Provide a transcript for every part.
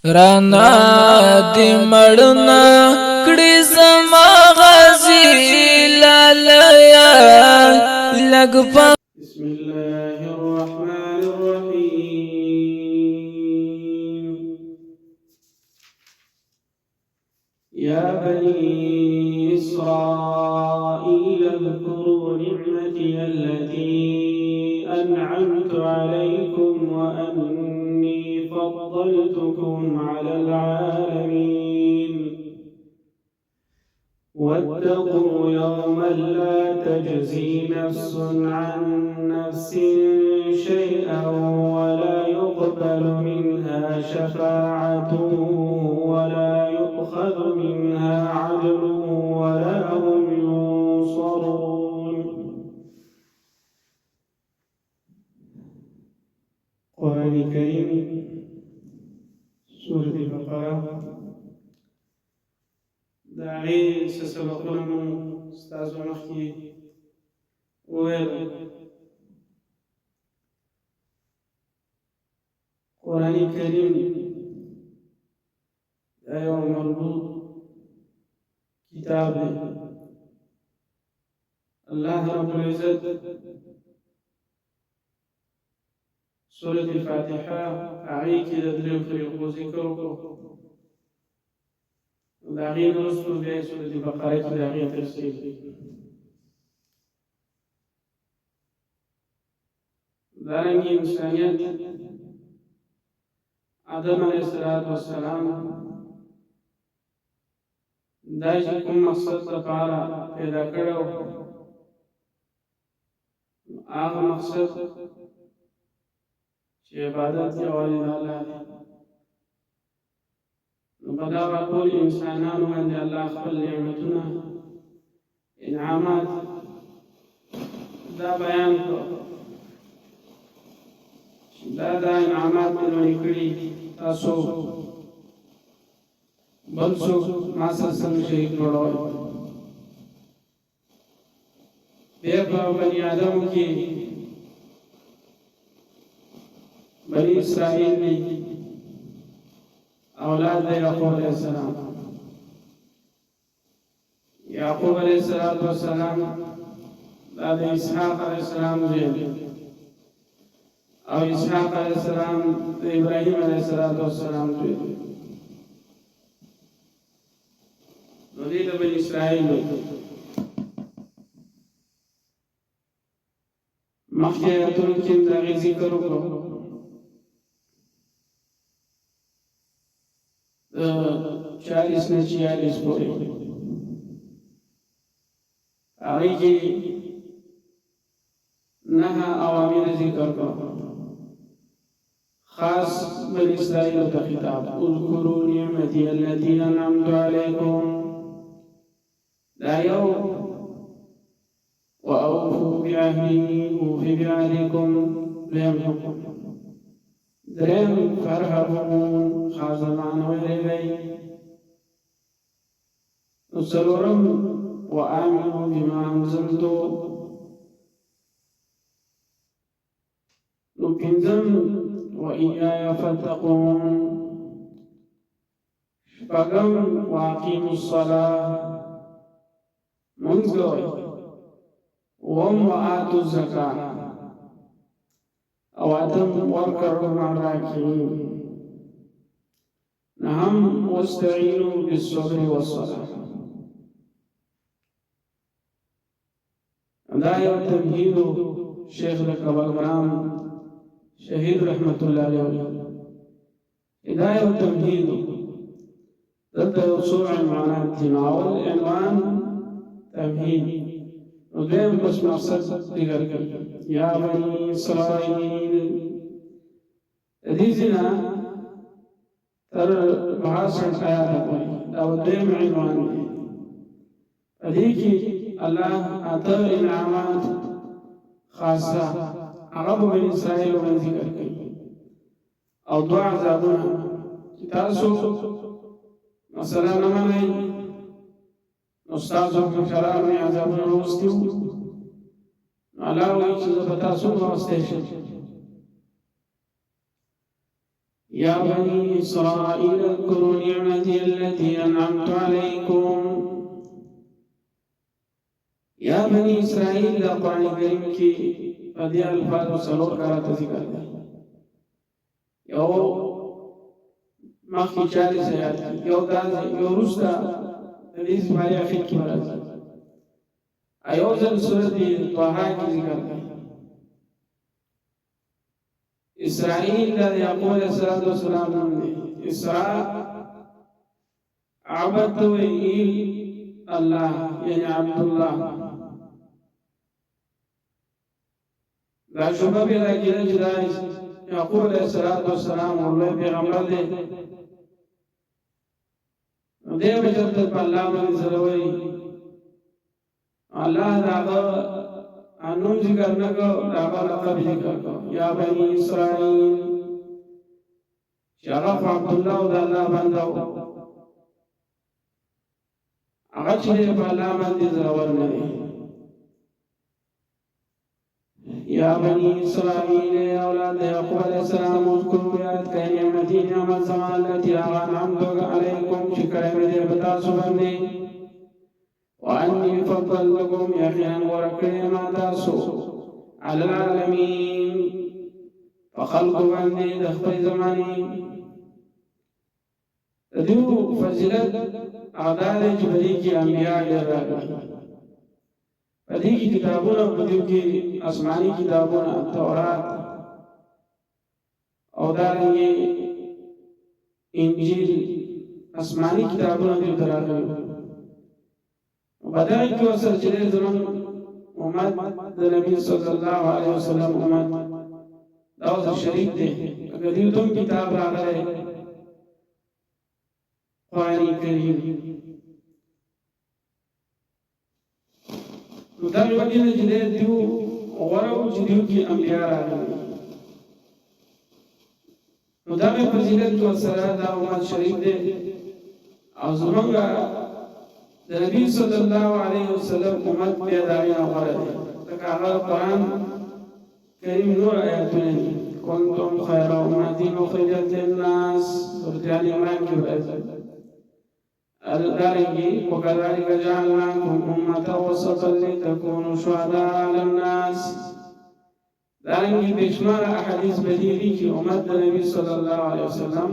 رانا دی مړنا کړي زما غازی لالیا لګ بسم الله الرحمن الرحيم يا بني إسرائيل اذكروا نعمتي التي أنعمت عليكم وأني فضلتكم على العالمين واتقوا يوما لا تجزي نفس عن نفس شيئا ولا يقبل منها شفاعة ولا يؤخذ منها عدل ولا هم ينصرون. قرآن الكريم سورة البقرة داعي سسبقنا من استاذ مخي ويل قرآن الكريم يوم مربوط كتاب الله رب العزة سورة الفاتحة أعيك لدريو فريق وذكركم داغين رسول بها سورة البقرة داغين تفسير دارنگی انسانیت آدم علیہ الصلوۃ والسلام دا چې کوم مقصد لپاره پیدا کړو هغه مقصد چې عبادت یوازې د الله دی نو په دغه ټول انسانانو باندې الله خپل نعمتونه انعامات دا بیان کړو دا انعامات مې کړي تاسو بل څوک ما سره څنګه شریک جوړوي بیا په بني آدم کې بني اسرائیل نه اولاد یعقوب علیہ السلام یعقوب علیہ السلام دا اسحاق علیہ السلام زوی او اسحاق علیہ السلام ابراہیم علیہ السلام زوی نو دې د بني اسرائیل مخکې آیاتونو کې دا ذکر وکړو 40 نه 46 پورې هغه کې نه اوامر ذکر کړو خاص بني اسرائیل ته خطاب اذكروا نعمتي التي انعمت عليكم لا يوم واوفوا بعهدي اوف بعهدكم ليمحكم درهم فرهبون خازمان ويلي نسلورم وآمنوا بما أنزلت نكنزم وإياي فاتقون شفقم وأقيموا الصلاة منزلوا وآتوا الزكاة أواتم واركعوا مع الراكعين نعم واستعينوا بالصبر والصلاة دايو تمهيد شيخ الكبرام شهيد رحمة الله عليه دايو تمهيد ضد وصول عنوانات تناول عنوان تمهيد ودائم بس مقصد ذكر يا بني إسرائيل حديثنا ترى بحاصل حياتكم أو دائم عنوان حديثي الله أعطى إنعامات خاصة عرب بني إسرائيل ومن ذكر أو دعاء عذابنا تاسو مثلا نماني استاذ په شراب نه عذابونه وستیو علاوه چې په تاسو واسطه شي يا بني إسرائيل اذكروا نعمتي التي أنعمت عليكم. يا بني إسرائيل دا قرآن کریم کی پدی الفاظ سلور کارات ذکر دے. یو مخی 40 آیات کی یو دازی یو رستا حدیث باری آخر کی مرازی ایوزن صورت طه کی ذکر دے. اسرائیل دا یعقوب علیہ السلام نام دے. اسراء عبد وإیل اللہ یعنی عبداللہ. دا شبه پیدا کېده چې دا یعقوب علیه السلام ورلوی پیغمبر دی، نو دی به چېرته په الله باندې سره وایي. الله د هغه نوم ذکر نه کړ، د هغه لقب ذکر کړ، یا بني اسرائیل، چې هغه خو عبدالله او د الله بنده و، هغه چې دی په الله باندې زړور نه دی. يا بني إسرائيل يا أولاد يعقوب عليه السلام اذكروا ياد نعمتي نعمت زمان التي أنعمت عليكم شكرا بدي بتاسو باندې وأني فضلتكم يقينا ورکړې ما تاسو على العالمين فخلق باندې د خپل زماني دغه فضیلت اعداد چې بدی کې انبیاء ډېر راغلي. پدې کې کتابونه پدې کې آسماني کتابونه تورات او دارنګه انجیل آسماني کتابونه دې دراغلي. بدای کې وسر چې زمون امت د نبی صلی الله علیه وسلم امت دا شریک دي. اگر دې دوم کتاب راغلی قرآن کریم نو دا وجه نه چې دیو غوړو چې دیو کې انبیاء راغلي. نو دا په فضیلت او سره دا امت شریک دی او زمونږ د نبی صلی الله علیه وسلم امت پیدایي غوړه دی. لکه هغه قرآن کریم نور آیاتونه دي. کنتم خیر امة اخرجت للناس سورة آل عمران کې راځي. الدارنگی وكذلك جعلناكم أمة وسطا لتكونوا شهداء على الناس. دارنگی بشمار احادیث بدیلی کی امت نبی صلی اللہ علیہ وسلم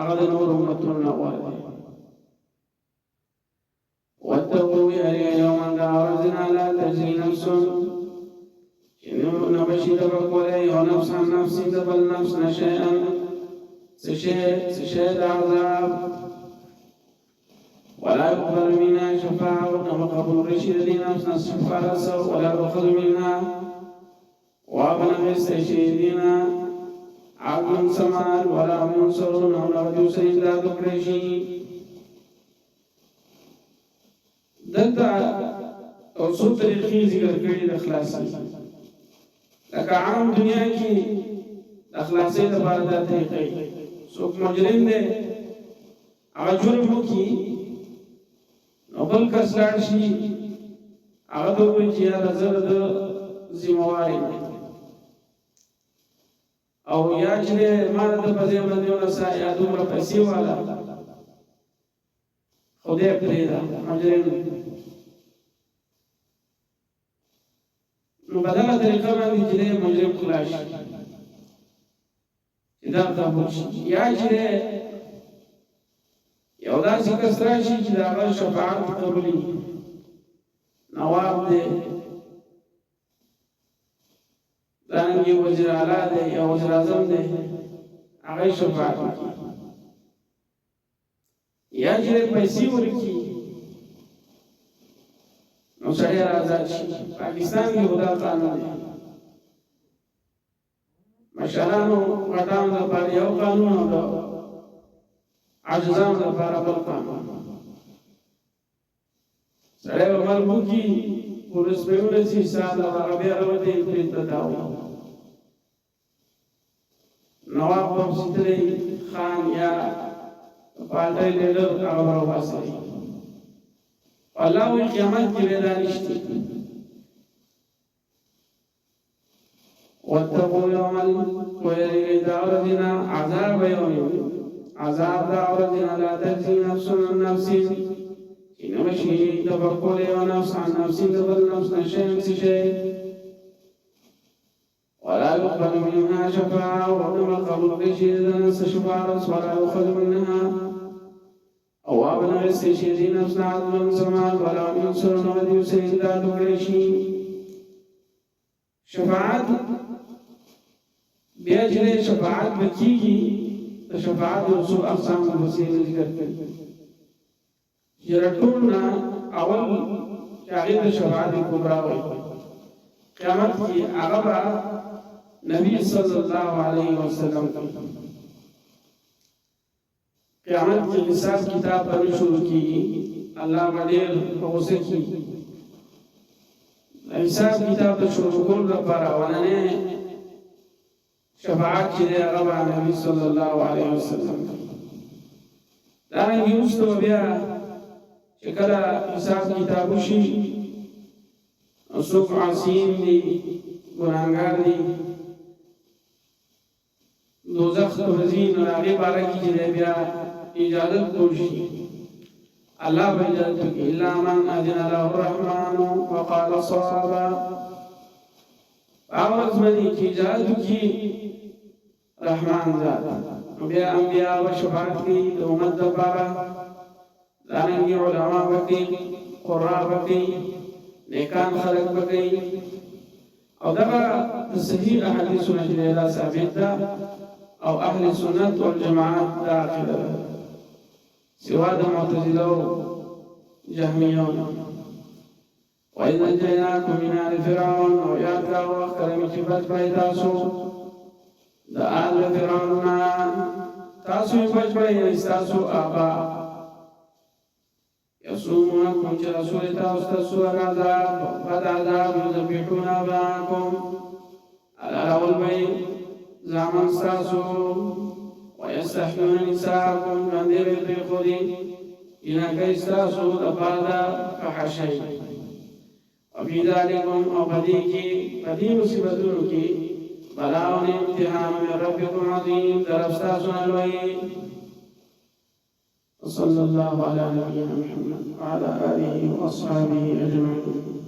اغد نور امتون نوالي. واتقوا يوما دعوزنا لا تجزي نفس نبشي تبقى ونفس عن نفس تبل نفس نشيئا سشيء عذاب ولا يقبل منها شفاعة وقبل الرشد لنفس الشفاعة ولا يؤخذ منها وابن مستشهدين عقل سمال ولا منصر ولا يسر إلا ذكرشي. دلتا اصول طریقی ذکر کری د اخلاصی. لکه عام دنیا کی اخلاصی د بارد طریقی سوک مجرم دے اگر جرمو کی نوبل کس لاړ شي هغه ته وایي چې یاره زه د ذمهواري او یا چې ما د په ځای باندې ونسه یا دومره پیسې والا خدای پرېږده مجرم. نو په دغه طریقه باندې چې دی مجرم خلاص شي چې دا قبول شي. یا چې یو داسې کس راشي چې د هغه شفاعت قبولي نواب دی، دارنګې وزیر اعلی دی یا وزیر اعظم دی، هغه شفاعت وکړي. یا چې پیسې ورکړي نو سړی آزاد شي. پاکستان کې خدا قانون دی. مشرانو غټانو لپاره یو قانون او عجزان لپاره بل قانون. سړی به مرګ وکړي پولیس به ورسي سال هغه بیا راوځي پرېږده داو نواب بخشتلی خان یا پارټۍ لیډر هغه به راوباسي. الله وایي قیامت کې به دا نشته. واتقوا يوما ويريد أرضنا عذاب يوم عذاب أرضنا لا تجزي نفس عن نفس إنما شيء تفكر ونفس عن نفس تظل نفس شيء ولا يقبل منها شفاعة وإنما قبل شيء نفس شفاعة ولا يؤخذ منها أو أبنى استشهد نفس عدل سماء ولا ينصر نغد يسير ذات قريشي شفاعت بأجل شفاعت بكيجي شفاعت رسول أقسام الوسيلة ذكر جرتنا أول شاهد شفاعت الكبرى قیامت کی عقبہ نبی صلی اللہ علیہ وسلم قیامت کی حساب کتاب پر شروع کی اللہ مدیر غصے کی حساب کتاب پر شروع کن رفارا وننے شفاعت کی دے عقبہ نبی صلی اللہ علیہ وسلم دارنگی استو بیا شکل حساب کتاب شی سوق عاصین دی گناہگار دی دوزخ توزین اور آگے بارہ کی جنہیں بیا اجازت کوشی اللہ بجازت کی اللہ من اذن له الرحمن وقال صوابا آواز منی کی اجازت کی رحمان ذات بیا انبیاء و شفاعت کی دومت دبارہ داننگی علماء بکی قرآن بکی نیکان خلق بکی او دغه صحیح احادیث نجریه ثابت ده او اهل سنت والجماعت داخله سوا د معتزله او جهمیه وإذا نجيناكم من آل فرعون او یاد کا وخت کریم چې بچ پای تاسو د آل فرعون تاسو بچ پای تاسو آبا يصومونكم كرسول تاستسوا العذاب بعد عذاب يذبحون أبناءكم على أول بيت زعما استاسوا ويستحيون نساءكم فاندر بالخذ إنك استاسوا لبعد فحشي وفي ذلكم أو بدي مصيبتك بلاء امتحان من ربكم عظيم درستاسوا الويل وصلى الله على نبينا محمد وعلى آله وأصحابه أجمعين.